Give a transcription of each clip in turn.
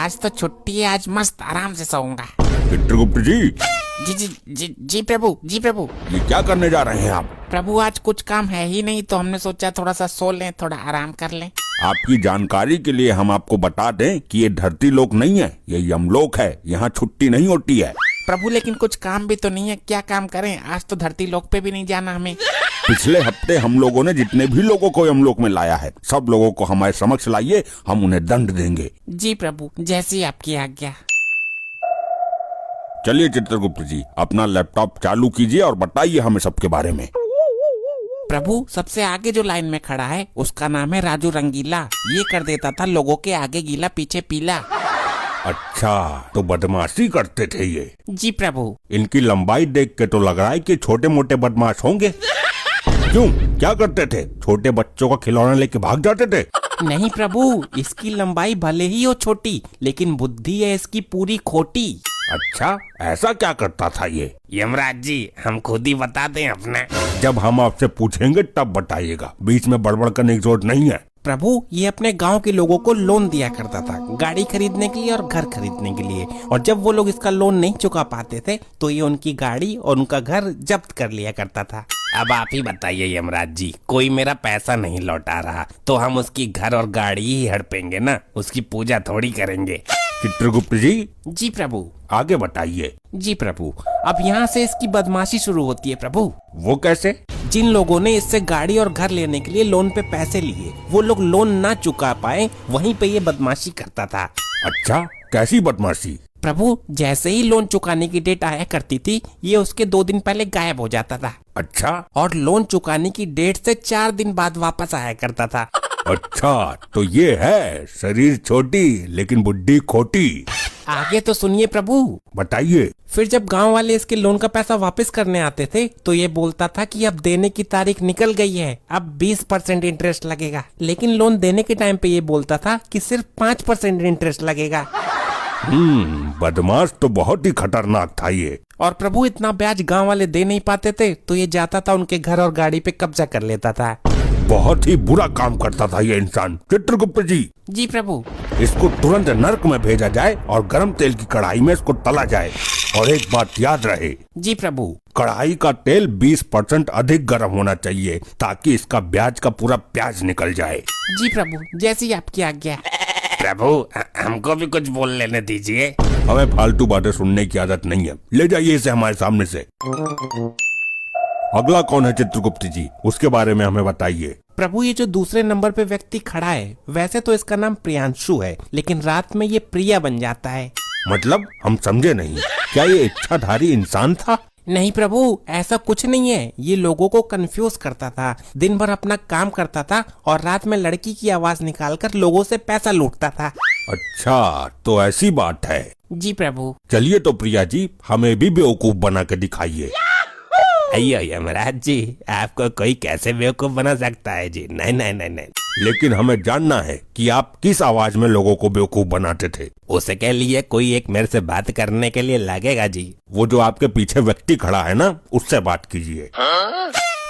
आज तो छुट्टी है, आज मस्त आराम से सोऊंगा। चित्रगुप्त जी, जी प्रभु, जी प्रभु। ये क्या करने जा रहे हैं आप? प्रभु आज कुछ काम है ही नहीं तो हमने सोचा थोड़ा सा सो लें, थोड़ा आराम कर लें। आपकी जानकारी के लिए हम आपको बता दें कि ये धरती लोक नहीं है, ये यमलोक है। यहाँ छुट्टी नहीं होती है। प्रभु लेकिन कुछ काम भी तो नहीं है, क्या काम करें? आज तो धरती लोक पे भी नहीं जाना हमें। पिछले हफ्ते हम लोगों ने जितने भी लोगों को यमलोक में लाया है, सब लोगों को हमारे समक्ष लाइए, हम उन्हें दंड देंगे। जी प्रभु, जैसी आपकी आज्ञा। चलिए चित्रगुप्त जी, अपना लैपटॉप चालू कीजिए और बताइए हमें सबके बारे में। प्रभु सबसे आगे जो लाइन में खड़ा है उसका नाम है राजू रंगीला। ये कर देता था लोगों के आगे गीला पीछे पीला। अच्छा, तो बदमाशी करते थे ये? जी प्रभु। इनकी लंबाई देख के तो लग रहा है कि छोटे मोटे बदमाश होंगे। क्यों, क्या करते थे? छोटे बच्चों का खिलौना लेके भाग जाते थे? नहीं प्रभु, इसकी लंबाई भले ही हो छोटी लेकिन बुद्धि है इसकी पूरी खोटी। अच्छा, ऐसा क्या करता था ये? यमराज जी हम खुद ही बता दें अपना। जब हम आपसे पूछेंगे तब बताइएगा, बीच में बड़बड़ करने की जरूरत नहीं है। प्रभु ये अपने गांव के लोगों को लोन दिया करता था, गाड़ी खरीदने के लिए और घर खरीदने के लिए। और जब वो लोग इसका लोन नहीं चुका पाते थे तो ये उनकी गाड़ी और उनका घर जब्त कर लिया करता था। अब आप ही बताइए यमराज जी, कोई मेरा पैसा नहीं लौटा रहा तो हम उसकी घर और गाड़ी ही हड़पेंगे ना, उसकी पूजा थोड़ी करेंगे। चित्रगुप्त जी। जी प्रभु। आगे बताइए। जी प्रभु, अब यहाँ से इसकी बदमाशी शुरू होती है प्रभु। वो कैसे? जिन लोगों ने इससे गाड़ी और घर लेने के लिए लोन पे पैसे लिए, वो लोग लोन ना चुका पाए, वहीं पे ये बदमाशी करता था। अच्छा, कैसी बदमाशी? प्रभु जैसे ही लोन चुकाने की डेट आया करती थी, ये उसके 2 दिन पहले गायब हो जाता था। अच्छा, और लोन चुकाने की डेट से 4 दिन बाद वापस आया करता था। अच्छा, तो ये है शरीर छोटी लेकिन बुद्धि खोटी। आगे तो सुनिए प्रभु। बताइए। फिर जब गांव वाले इसके लोन का पैसा वापस करने आते थे तो ये बोलता था कि अब देने की तारीख निकल गई है, अब 20% इंटरेस्ट लगेगा। लेकिन लोन देने के टाइम पे ये बोलता था कि सिर्फ 5% इंटरेस्ट लगेगा। बदमाश तो बहुत ही खतरनाक था ये। और प्रभु इतना ब्याज गांव वाले दे नहीं पाते थे तो ये जाता था उनके घर और गाड़ी पे कब्जा कर लेता था। बहुत ही बुरा काम करता था ये इंसान। चित्रगुप्त जी। जी प्रभु। इसको तुरंत नर्क में भेजा जाए और गरम तेल की कढ़ाई में इसको तला जाए। और एक बात याद रहे। जी प्रभु। कढ़ाई का तेल 20% अधिक गर्म होना चाहिए ताकि इसका ब्याज का पूरा प्याज निकल जाए। जी प्रभु, जैसी आपकी आज्ञा। प्रभु हमको भी कुछ बोल लेने दीजिए। हमें फालतू बातें सुनने की आदत नहीं है, ले जाइए इसे हमारे सामने से। अगला कौन है चित्रगुप्त जी, उसके बारे में हमें बताइए। प्रभु ये जो दूसरे नंबर पे व्यक्ति खड़ा है, वैसे तो इसका नाम प्रियांशु है, लेकिन रात में ये प्रिया बन जाता है। मतलब हम समझे नहीं, क्या ये इच्छाधारी इंसान था? नहीं प्रभु, ऐसा कुछ नहीं है। ये लोगों को कंफ्यूज करता था, दिन भर अपना काम करता था और रात में लड़की की आवाज निकालकर लोगों से पैसा लूटता था। अच्छा, तो ऐसी बात है। जी प्रभु। चलिए तो प्रिया जी, हमें भी बेवकूफ बना के दिखाइए। अयो यमराज जी, आपको कोई कैसे बेवकूफ बना सकता है जी? नहीं नहीं नहीं नहीं। लेकिन हमें जानना है कि आप किस आवाज में लोगों को बेवकूफ बनाते थे। उसके लिए कोई एक मेरे से बात करने के लिए लगेगा जी। वो जो आपके पीछे व्यक्ति खड़ा है ना, उससे बात कीजिए।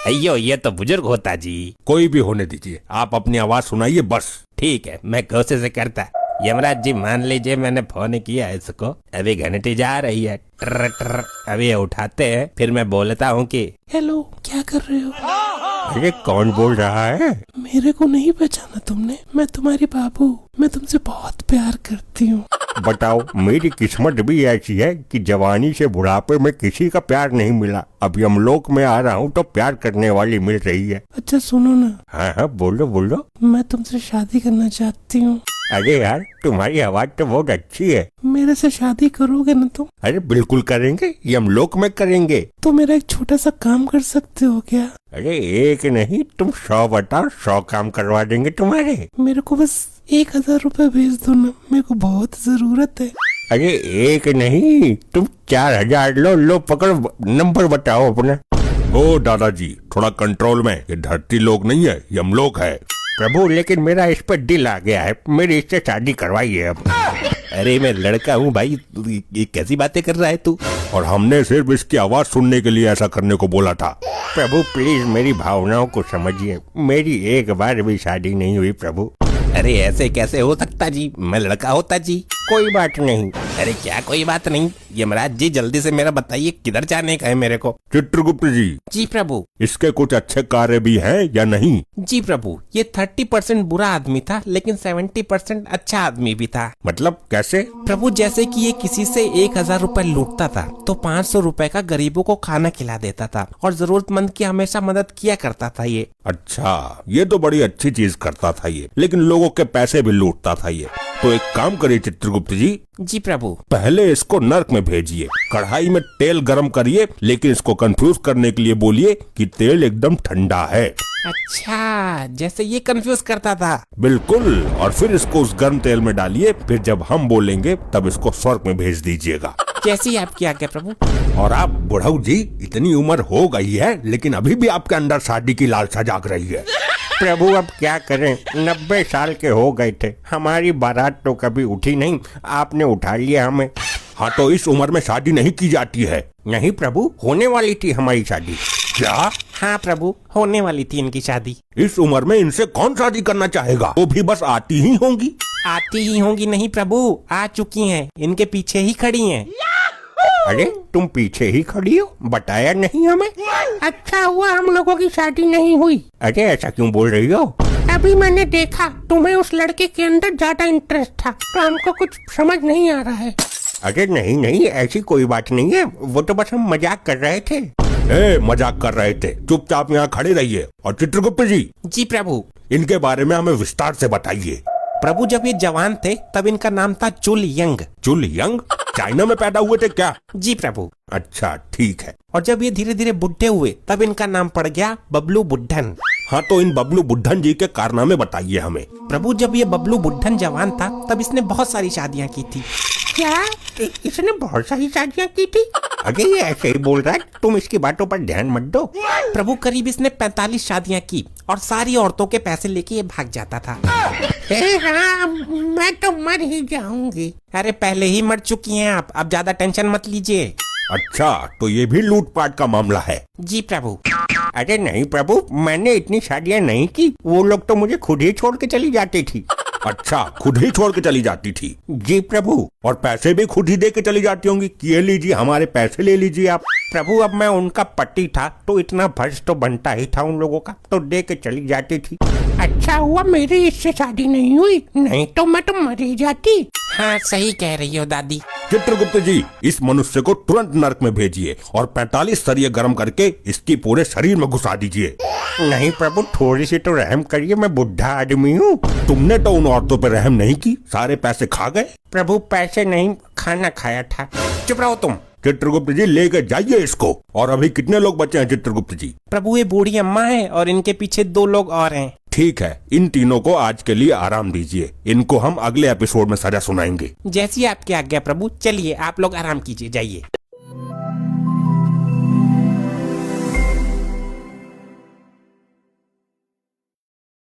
अयो ये तो बुजुर्ग होता जी। कोई भी होने दीजिए, आप अपनी आवाज सुनाइए बस। ठीक है, मैं कोशिश करता। यमराज जी मान लीजिए मैंने फोन किया इसको, अभी घंटी जा रही है, ट्र ट्र, अभी उठाते हैं, फिर मैं बोलता हूँ कि हेलो क्या कर रहे हो? अरे कौन बोल रहा है? मेरे को नहीं पहचाना तुमने? मैं तुम्हारी बाबू, मैं तुमसे बहुत प्यार करती हूँ। बताओ, मेरी किस्मत भी ऐसी है कि जवानी से बुढ़ापे में किसी का प्यार नहीं मिला। अब यमलोक में आ रहा हूँ तो प्यार करने वाली मिल रही है। अच्छा सुनो ना। हाँ हाँ बोलो बोलो। मैं तुमसे शादी करना चाहती हूँ। अरे यार, तुम्हारी आवाज तो बहुत अच्छी है। मेरे से शादी करोगे ना तुम? अरे बिल्कुल करेंगे, यमलोक में करेंगे। तो मेरा एक छोटा सा काम कर सकते हो क्या? अरे एक नहीं, तुम 100 बताओ, 100 काम करवा देंगे तुम्हारे। मेरे को बस 1000 रुपए भेज दो ना, मेरे को बहुत जरूरत है। अरे एक नहीं, तुम 4000 लो पकड़ो, नंबर बताओ अपना। ओ दादाजी, थोड़ा कंट्रोल में, ये धरती लोक नहीं है, यमलोक है। प्रभु लेकिन मेरा इस पर दिल आ गया है, मेरी इससे शादी करवाइए अब। अरे मैं लड़का हूँ भाई, ये कैसी बातें कर रहा है तू? और हमने सिर्फ इसकी आवाज सुनने के लिए ऐसा करने को बोला था। प्रभु प्लीज मेरी भावनाओं को समझिए, मेरी एक बार भी शादी नहीं हुई प्रभु। अरे ऐसे कैसे हो सकता जी, मैं लड़का होता जी। कोई बात नहीं। अरे क्या कोई बात नहीं, यमराज जी जल्दी से मेरा बताइए किधर जाने का है मेरे को। चित्रगुप्त जी, जी प्रभु। इसके कुछ अच्छे कार्य भी हैं या नहीं? जी प्रभु, ये 30% बुरा आदमी था लेकिन 70% अच्छा आदमी भी था। मतलब कैसे? प्रभु जैसे कि ये किसी से 1000 रुपए लूटता था तो 500 रुपए का गरीबों को खाना खिला देता था और जरूरतमंद की हमेशा मदद किया करता था ये। अच्छा, ये तो बड़ी अच्छी चीज करता था ये, लेकिन लोगों के पैसे भी लूटता था ये। तो एक काम करिए चित्रगुप्त जी, जी प्रभु। पहले इसको नर्क में भेजिए, कढ़ाई में तेल गरम करिए, लेकिन इसको कंफ्यूज करने के लिए बोलिए कि तेल एकदम ठंडा है। अच्छा, जैसे ये कंफ्यूज करता था। बिल्कुल, और फिर इसको उस गर्म तेल में डालिए, फिर जब हम बोलेंगे तब इसको स्वर्ग में भेज दीजिएगा। जैसी आपकी आज्ञा प्रभु। और आप बुढ़ऊ जी, इतनी उम्र हो गई है लेकिन अभी भी आपके अंदर शादी की लालसा जाग रही है। प्रभु अब क्या करें, 90 साल के हो गए थे, हमारी बारात तो कभी उठी नहीं, आपने उठा लिया हमें। हाँ तो इस उम्र में शादी नहीं की जाती है। नहीं प्रभु, होने वाली थी हमारी शादी। क्या? हाँ प्रभु, होने वाली थी इनकी शादी। इस उम्र में इनसे कौन शादी करना चाहेगा? वो भी बस आती ही होंगी। आती ही होंगी नहीं प्रभु, आ चुकी हैं, इनके पीछे ही खड़ी हैं। अरे तुम पीछे ही खड़ी हो, बताया नहीं हमें। अच्छा हुआ हम लोगों की शादी नहीं हुई। अरे ऐसा क्यों बोल रही हो? अभी मैंने देखा तुम्हें उस लड़के के अंदर ज्यादा इंटरेस्ट था तो हमको कुछ समझ नहीं आ रहा है। अरे नहीं नहीं, ऐसी कोई बात नहीं है, वो तो बस हम मजाक कर रहे थे। मजाक कर रहे थे, चुपचाप यहाँ खड़े रहिए। और चित्रगुप्त जी, जी प्रभु। इनके बारे में हमें विस्तार से बताइए। प्रभु जब ये जवान थे तब इनका नाम था चुल यंग। चुल यंग? चाइना में पैदा हुए थे क्या? जी प्रभु। अच्छा ठीक है। और जब ये धीरे धीरे बुढ़े हुए तब इनका नाम पड़ गया बबलू बुड्ढन। हाँ तो इन बबलू बुड्ढन जी के कारनामे बताइए हमें। प्रभु जब ये बबलू बुड्ढन जवान था तब इसने बहुत सारी शादियाँ की थी। क्या इसने बहुत सारी शादियाँ की थी? अरे ये ऐसे ही बोल रहा है, तुम इसकी बातों पर ध्यान मत दो। प्रभु करीब इसने 45 शादियाँ की और सारी औरतों के पैसे लेके ये भाग जाता था। हाँ, मैं तो मर ही जाऊंगी। अरे पहले ही मर चुकी हैं आप, अब ज्यादा टेंशन मत लीजिए। अच्छा, तो ये भी लूटपाट का मामला है? जी प्रभु। अरे नहीं प्रभु, मैंने इतनी शादियाँ नहीं की, वो लोग तो मुझे खुद ही छोड़ के चली जाती थी। अच्छा, खुद ही छोड़ के चली जाती थी? जी प्रभु। और पैसे भी खुद ही दे के चली जाती होंगी कि ये लीजिए हमारे पैसे ले लीजिए आप। प्रभु अब मैं उनका पति था तो इतना फर्ज तो बनता ही था उन लोगों का, तो दे के चली जाती थी। अच्छा हुआ मेरी इससे शादी नहीं हुई, नहीं तो मैं तो मर ही जाती। हाँ सही कह रही हो दादी। चित्रगुप्त जी, इस मनुष्य को तुरंत नर्क में भेजिए और 45 सरिये गर्म करके इसकी पूरे शरीर में घुसा दीजिए। नहीं प्रभु, थोड़ी सी तो रहम करिए, मैं बुढ़ा आदमी हूँ। तुमने तो उन औरतों पर रहम नहीं की, सारे पैसे खा गए। प्रभु पैसे नहीं, खाना खाया था। चुप रहो तुम। चित्रगुप्त जी लेके जाइए इसको। और अभी कितने लोग बचे हैं चित्रगुप्त जी? प्रभु ये बूढ़ी अम्मा है और इनके पीछे 2 लोग और हैं। ठीक है, इन तीनों को आज के लिए आराम दीजिए, इनको हम अगले एपिसोड में सजा सुनाएंगे। जैसी आपकी आज्ञा प्रभु, चलिए आप लोग आराम कीजिए, जाइए।